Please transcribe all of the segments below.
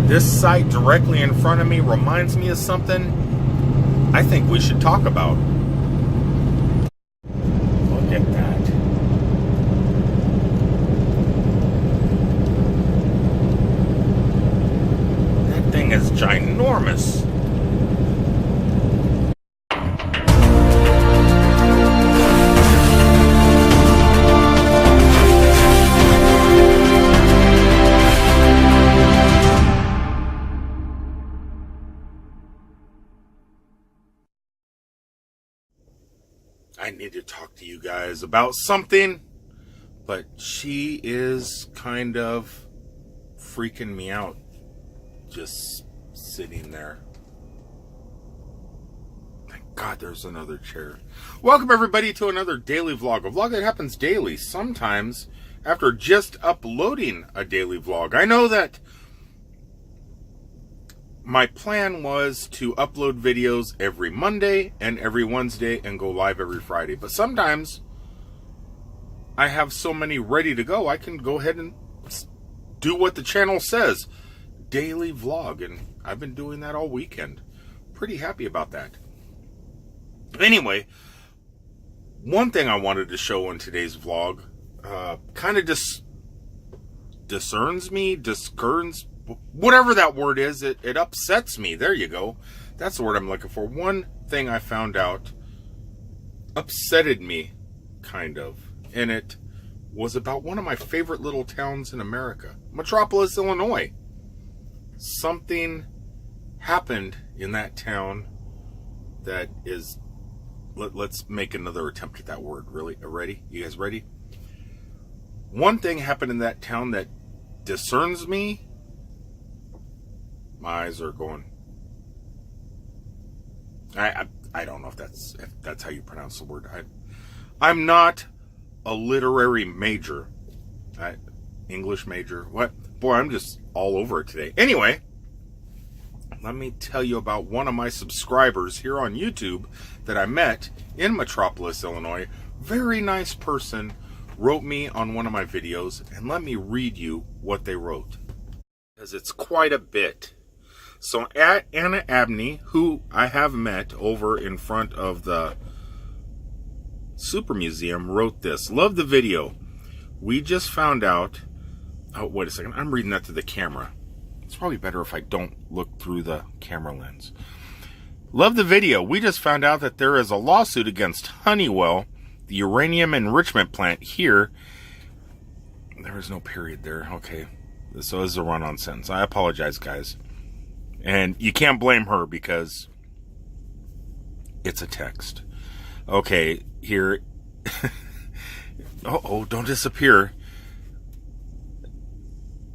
This site directly in front of me reminds me of something I think we should talk about. Look at that. That thing is ginormous. I need to talk to you guys about something, but she is kind of freaking me out just sitting there. Thank God there's another chair. Welcome everybody to another daily vlog, a vlog that happens daily, sometimes after just uploading a daily vlog. I know that my plan was to upload videos every Monday and every Wednesday and go live every Friday. But sometimes I have so many ready to go, I can go ahead and do what the channel says. Daily vlog. And I've been doing that all weekend. Pretty happy about that. Anyway, one thing I wanted to show in today's vlog kind of discerns me, whatever that word is, it upsets me. There you go. That's the word I'm looking for. One thing I found out upsetted me, kind of. And it was about one of my favorite little towns in America. Metropolis, Illinois. Something happened in that town that is... Let's make another attempt at that word. Really? Ready? You guys ready? One thing happened in that town that discerns me. My eyes are going. I don't know if that's how you pronounce the word. I'm not a literary major. English major. What? Boy, I'm just all over it today. Anyway, let me tell you about one of my subscribers here on YouTube that I met in Metropolis, Illinois. Very nice person wrote me on one of my videos, and let me read you what they wrote, because it's quite a bit. So Anna Abney, who I have met over in front of the Super Museum, wrote this. Love the video. We just found out... Oh, wait a second. I'm reading that to the camera. It's probably better if I don't look through the camera lens. Love the video. We just found out that there is a lawsuit against Honeywell, the uranium enrichment plant here. There is no period there. Okay. So this is a run-on sentence. I apologize, guys. And you can't blame her because it's a text. Okay, here. Uh-oh, don't disappear.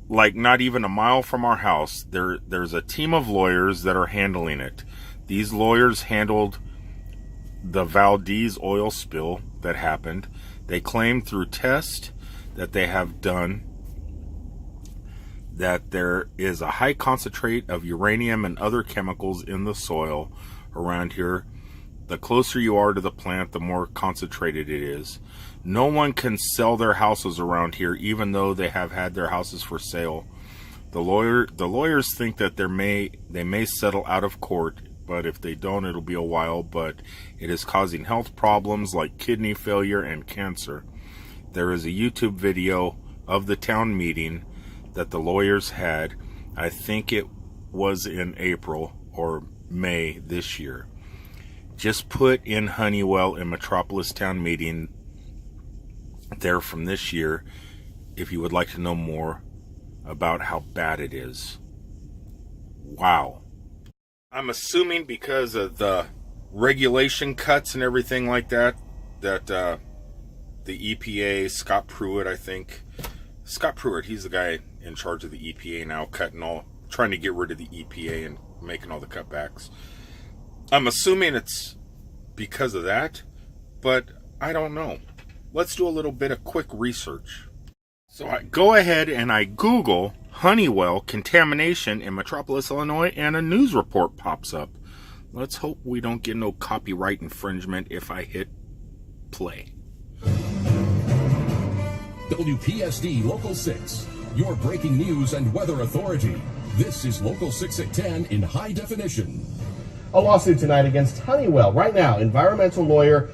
Like not even a mile from our house, there's a team of lawyers that are handling it. These lawyers handled the Valdez oil spill that happened. They claim through tests that they have done that there is a high concentrate of uranium and other chemicals in the soil around here. The closer you are to the plant, the more concentrated it is. No one can sell their houses around here, even though they have had their houses for sale. The lawyers think that they may settle out of court, but if they don't, it'll be a while. But it is causing health problems like kidney failure and cancer. There is a YouTube video of the town meeting that the lawyers had. I think it was in April or May this year. Just put in Honeywell in Metropolis town meeting there from this year if you would like to know more about how bad it is. Wow. I'm assuming because of the regulation cuts and everything like that, that the EPA, Scott Pruitt, I think. Scott Pruitt, he's the guy in charge of the EPA now, trying to get rid of the EPA and making all the cutbacks. I'm assuming it's because of that, but I don't know. Let's do a little bit of quick research. So I go ahead and I Google Honeywell contamination in Metropolis, Illinois, and a news report pops up. Let's hope we don't get no copyright infringement if I hit play. WPSD Local 6, your breaking news and weather authority. This is Local 6 at 10 in high definition. A lawsuit tonight against Honeywell. Right now, environmental lawyer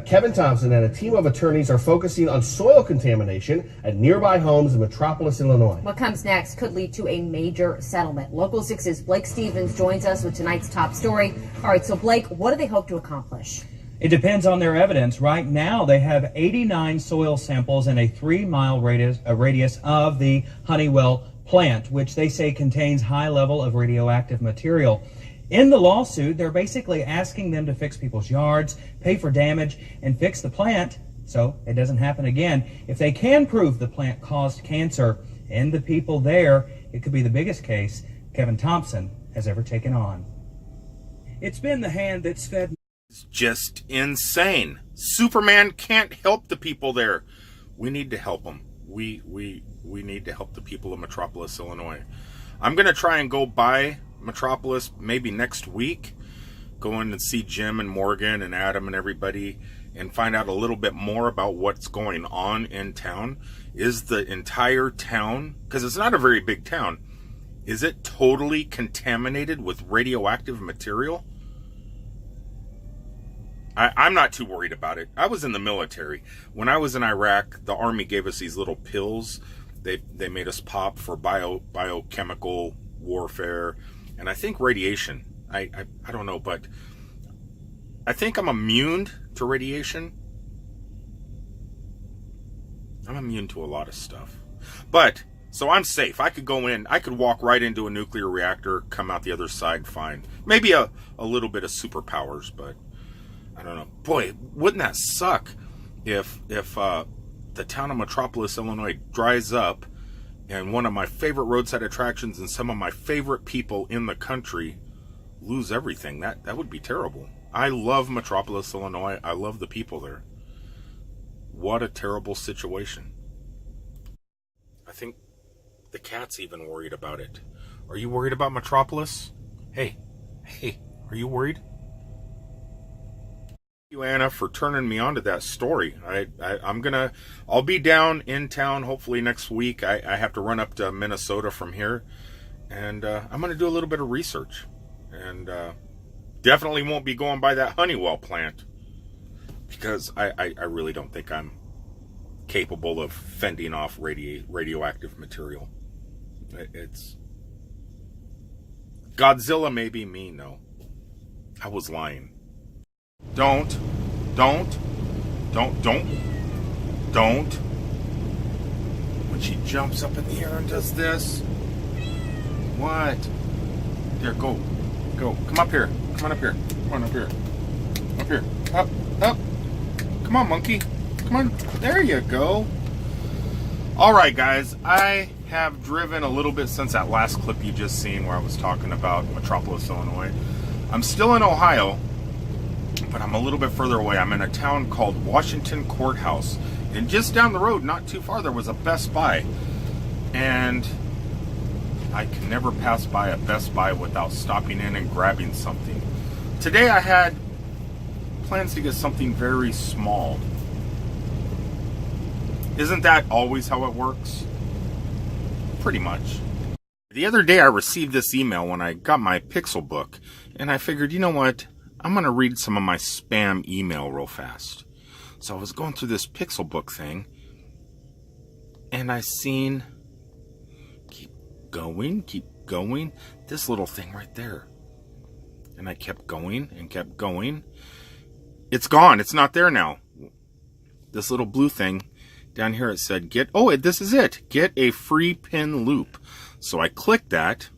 Kevin Thompson and a team of attorneys are focusing on soil contamination at nearby homes in Metropolis, Illinois. What comes next could lead to a major settlement. Local 6's Blake Stevens joins us with tonight's top story. All right, so Blake, what do they hope to accomplish? It depends on their evidence. Right now, they have 89 soil samples in a 3-mile radius of the Honeywell plant, which they say contains high level of radioactive material. In the lawsuit, they're basically asking them to fix people's yards, pay for damage, and fix the plant so it doesn't happen again. If they can prove the plant caused cancer and the people there, it could be the biggest case Kevin Thompson has ever taken on. It's been the hand that's fed. It's just insane. Superman can't help the people there. We need to help them. We need to help the people of Metropolis, Illinois. I'm going to try and go by Metropolis maybe next week, go in and see Jim and Morgan and Adam and everybody and find out a little bit more about what's going on in town. Is the entire town, because it's not a very big town, is it totally contaminated with radioactive material? I'm not too worried about it. I was in the military. When I was in Iraq, the Army gave us these little pills. They made us pop for biochemical warfare, and I think radiation. I don't know, but I think I'm immune to radiation. I'm immune to a lot of stuff. But, so I'm safe. I could go in, I could walk right into a nuclear reactor, come out the other side fine. Maybe a little bit of superpowers, but I don't know. Boy, wouldn't that suck if the town of Metropolis, Illinois dries up and one of my favorite roadside attractions and some of my favorite people in the country lose everything. That would be terrible. I love Metropolis, Illinois. I love the people there. What a terrible situation. I think the cat's even worried about it. Are you worried about Metropolis? Hey, are you worried? Thank you, Anna, for turning me on to that story. I'll be down in town hopefully next week. I have to run up to Minnesota from here, and I'm going to do a little bit of research, and definitely won't be going by that Honeywell plant, because I really don't think I'm capable of fending off radioactive material. It's Godzilla, maybe me, no. I was lying. Don't. When she jumps up in the air and does this. What? There, go. Come up here. Come on up here. Come on up here. Up here. Up. Come on, monkey. Come on. There you go. All right, guys. I have driven a little bit since that last clip you just seen where I was talking about Metropolis, Illinois. I'm still in Ohio, but I'm a little bit further away. I'm in a town called Washington Courthouse. And just down the road, not too far, there was a Best Buy. And I can never pass by a Best Buy without stopping in and grabbing something. Today I had plans to get something very small. Isn't that always how it works? Pretty much. The other day I received this email when I got my Pixel book, and I figured, you know what? I'm going to read some of my spam email real fast. So I was going through this Pixel book thing, and I seen, keep going, this little thing right there. And I kept going and kept going. It's gone. It's not there now. This little blue thing down here, it said, this is it. Get a free pin loop. So I clicked that.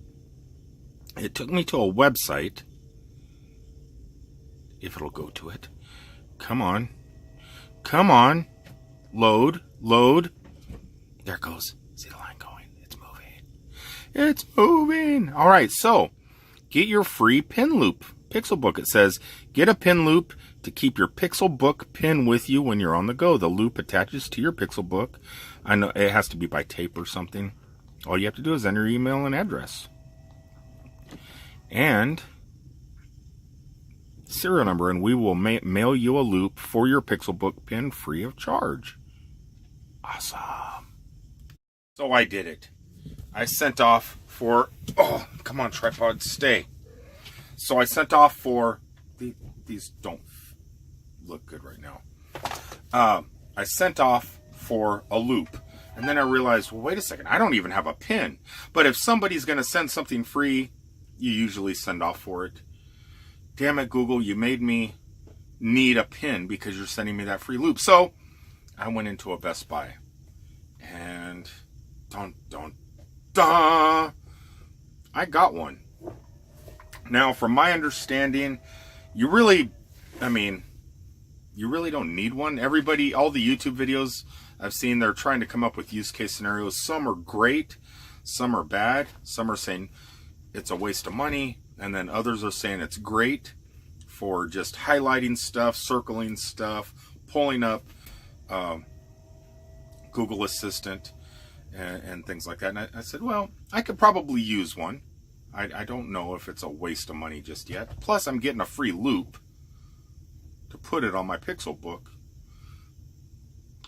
It took me to a website. If it'll go to it. Come on. Load. There it goes. See the line going. It's moving. All right, so get your free pin loop. Pixel book. It says, get a pin loop to keep your Pixel book pin with you when you're on the go. The loop attaches to your Pixel book. I know it has to be by tape or something. All you have to do is enter your email and address. And serial number, and we will mail you a loop for your Pixel book pin free of charge. Awesome. So I did it. I sent off for, oh, come on, tripod, stay. So I sent off for, these don't look good right now. I sent off for a loop. And then I realized, well, wait a second, I don't even have a pin. But if somebody's going to send something free, you usually send off for it. Damn it, Google, you made me need a pin because you're sending me that free loop. So I went into a Best Buy. And I got one. Now, from my understanding, you really don't need one. Everybody, all the YouTube videos I've seen, they're trying to come up with use case scenarios. Some are great, some are bad. Some are saying it's a waste of money, and then others are saying it's great for just highlighting stuff, circling stuff, pulling up Google Assistant and things like that. And I said, well, I could probably use one. I don't know if it's a waste of money just yet. Plus, I'm getting a free loop to put it on my Pixel book.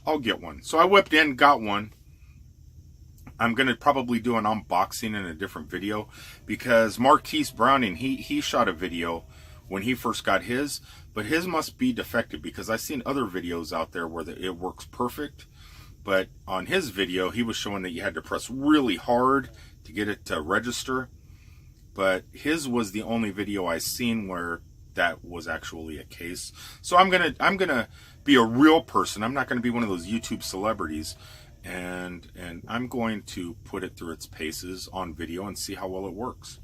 I'll get one. So I whipped in, got one. I'm going to probably do an unboxing in a different video because Marquise Browning, he shot a video when he first got his, but his must be defective because I've seen other videos out there where it works perfect. But on his video, he was showing that you had to press really hard to get it to register. But his was the only video I seen where that was actually a case. So I'm gonna be a real person. I'm not gonna be one of those YouTube celebrities, and I'm going to put it through its paces on video and see how well it works.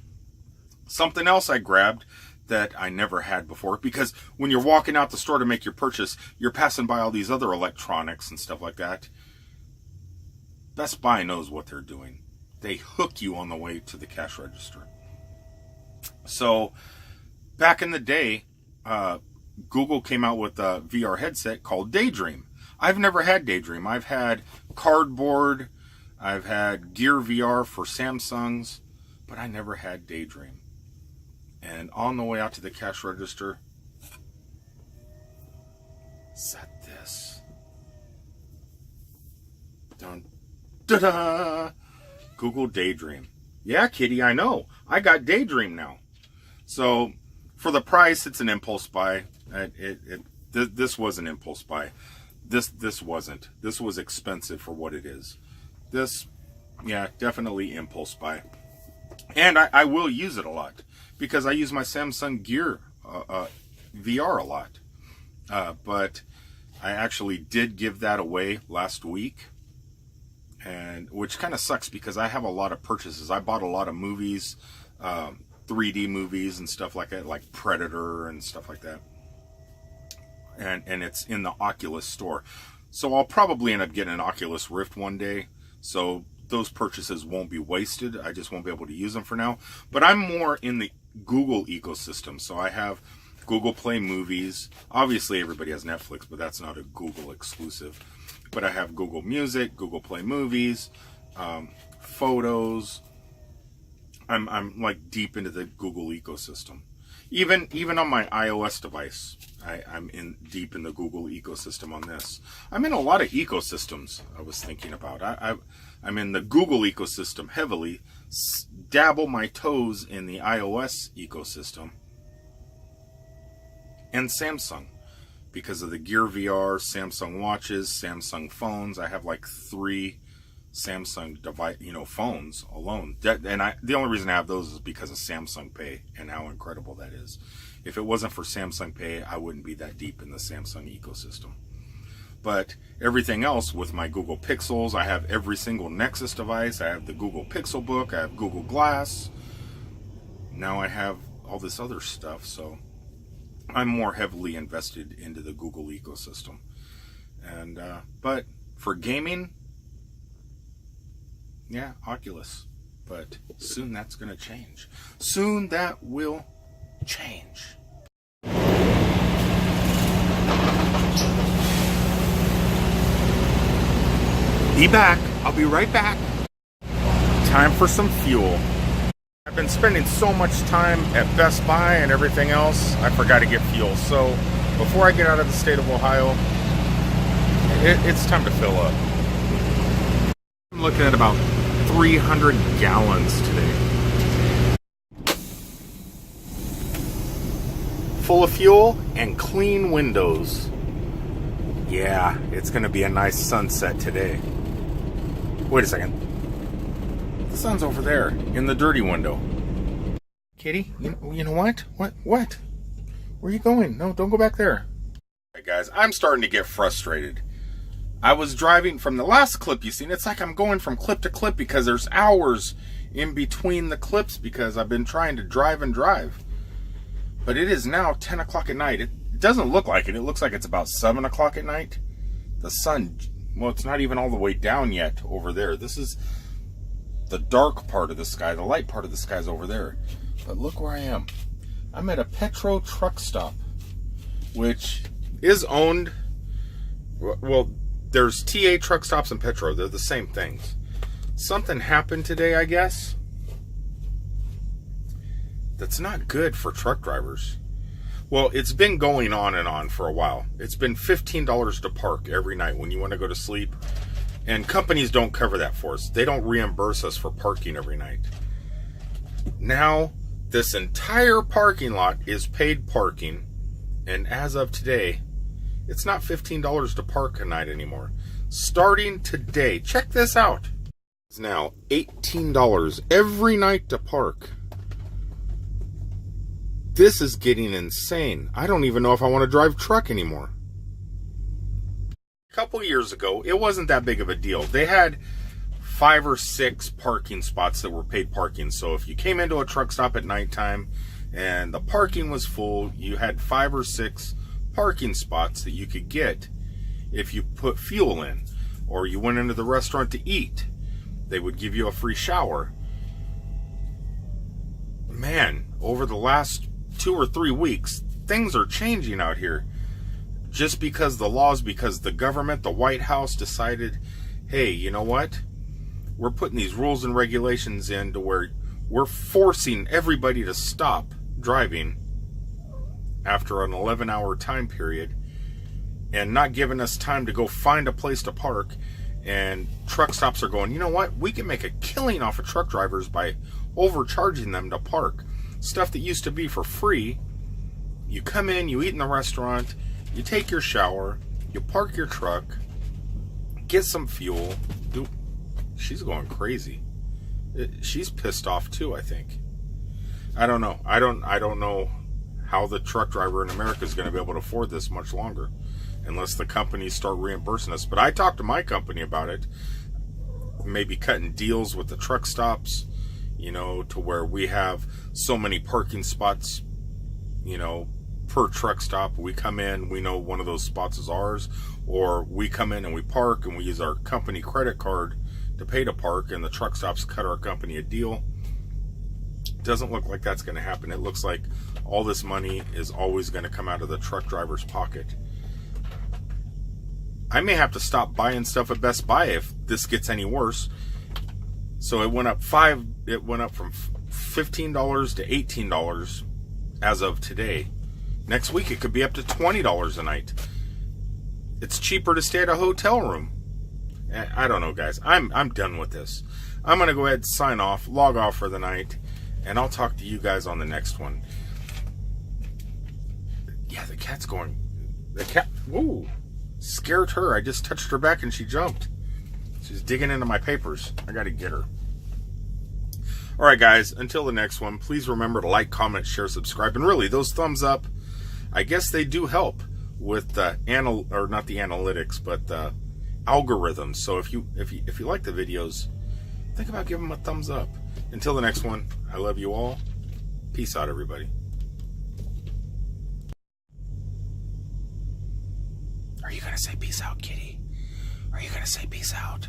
Something else I grabbed that I never had before, because when you're walking out the store to make your purchase, you're passing by all these other electronics and stuff like that. Best Buy knows what they're doing. They hook you on the way to the cash register. So back in the day, Google came out with a VR headset called Daydream. I've never had Daydream. I've had Cardboard, I've had Gear VR for Samsungs, but I never had Daydream. And on the way out to the cash register, set this. Dun, da-da! Google Daydream. Yeah, kitty, I know. I got Daydream now. So for the price, it's an impulse buy. This was an impulse buy. This wasn't. This was expensive for what it is. This, yeah, definitely impulse buy. And I will use it a lot because I use my Samsung Gear VR a lot. But I actually did give that away last week, and which kind of sucks because I have a lot of purchases. I bought a lot of movies, 3D movies and stuff like that, like Predator and stuff like that. And it's in the Oculus store. So I'll probably end up getting an Oculus Rift one day. So those purchases won't be wasted. I just won't be able to use them for now. But I'm more in the Google ecosystem. So I have Google Play Movies. Obviously everybody has Netflix, but that's not a Google exclusive. But I have Google Music, Google Play Movies, Photos. I'm like deep into the Google ecosystem. Even on my iOS device, I'm deep in the Google ecosystem on this. I'm in a lot of ecosystems I was thinking about. I'm in the Google ecosystem heavily, dabble my toes in the iOS ecosystem, and Samsung. Because of the Gear VR, Samsung watches, Samsung phones. I have like 3 Samsung device, phones alone. The only reason I have those is because of Samsung Pay and how incredible that is. If it wasn't for Samsung Pay, I wouldn't be that deep in the Samsung ecosystem. But everything else with my Google Pixels, I have every single Nexus device. I have the Google Pixel Book. I have Google Glass. Now I have all this other stuff. So I'm more heavily invested into the Google ecosystem. And but for gaming, yeah, Oculus. But soon that's going to change. Soon that will change. Be back. I'll be right back. Time for some fuel. I've been spending so much time at Best Buy and everything else, I forgot to get fuel. So before I get out of the state of Ohio, it's time to fill up. I'm looking at about 300 gallons today. Full of fuel and clean windows. Yeah, it's going to be a nice sunset today. Wait a second. The sun's over there in the dirty window. Kitty, you know what? What? Where are you going? No, don't go back there. Hey guys, I'm starting to get frustrated. I was driving from the last clip you seen. It's like I'm going from clip to clip because there's hours in between the clips because I've been trying to drive and drive. But it is now 10 o'clock at night. It doesn't look like it. It looks like it's about 7 o'clock at night. The sun, well, it's not even all the way down yet over there. This is the dark part of the sky. The light part of the sky is over there. But look where I am. I'm at a Petro truck stop, which is owned, well, there's TA truck stops and Petro. They're the same things. Something happened today, I guess, that's not good for truck drivers. Well, it's been going on and on for a while. It's been $15 to park every night when you want to go to sleep. And companies don't cover that for us. They don't reimburse us for parking every night. Now, this entire parking lot is paid parking. And as of today, it's not $15 to park a night anymore. Starting today, check this out. It's now $18 every night to park. This is getting insane. I don't even know if I want to drive truck anymore. A couple years ago, it wasn't that big of a deal. They had 5 or 6 parking spots that were paid parking. So if you came into a truck stop at nighttime and the parking was full, you had 5 or 6 parking spots that you could get if you put fuel in, or you went into the restaurant to eat. They would give you a free shower. Man, over the last 2 or 3 weeks, things are changing out here. Just because the laws, because the government, the White House decided, hey, you know what? We're putting these rules and regulations in to where we're forcing everybody to stop driving after an 11-hour time period and not giving us time to go find a place to park. And truck stops are going, you know what? We can make a killing off of truck drivers by overcharging them to park. Stuff that used to be for free. You come in, you eat in the restaurant, you take your shower, you park your truck, get some fuel. Dude, she's going crazy. She's pissed off too, I think. I don't know. I don't know how the truck driver in America is going to be able to afford this much longer unless the companies start reimbursing us. But I talked to my company about it. Maybe cutting deals with the truck stops, you know, to where we have so many parking spots, you know, per truck stop. We come in, we know one of those spots is ours, or we come in and we park and we use our company credit card to pay to park, and the truck stops cut our company a deal. Doesn't look like that's going to happen. It looks like all this money is always going to come out of the truck driver's pocket. I may have to stop buying stuff at Best Buy if this gets any worse. So it went up from $15 to $18 as of today. Next week it could be up to $20 a night. It's cheaper to stay at a hotel room. I don't know, guys. I'm done with this. I'm going to go ahead and sign off, log off for the night, and I'll talk to you guys on the next one. Yeah, the cat's going. The cat, whoa, scared her. I just touched her back and she jumped. She's digging into my papers. I got to get her. All right, guys, until the next one, please remember to like, comment, share, subscribe, and really, those thumbs up, I guess they do help with the not the analytics, but the algorithms. So if you like the videos, think about giving them a thumbs up. Until the next one, I love you all. Peace out, everybody. Are you gonna say peace out, kitty? Are you gonna say peace out?